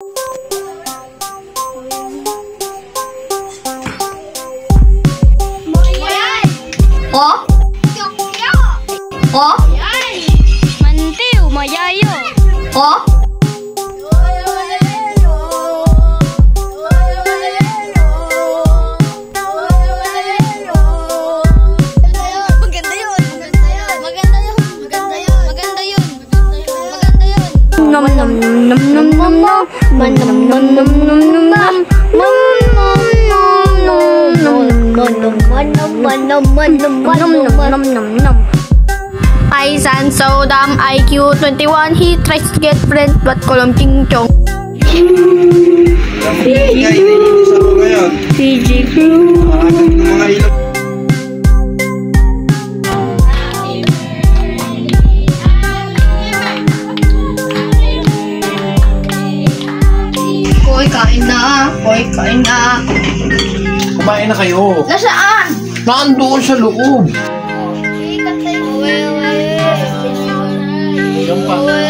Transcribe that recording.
Oh? Oh? Mantiu, mayayo. Oh? Maganda yun. Maganda yun. Maganda yun. Nom nom nom nom nom nom. Man nom nom nom nom nom nom. Nom nom nom nom nom. I sound so dumb. IQ 21. He tries to get friends but call him Ching Chong. PG Crew. Hoy, kain na. Hoy, kain na. Kumain na kayo. Nasaan? Nandoon sa loob. Yan pa.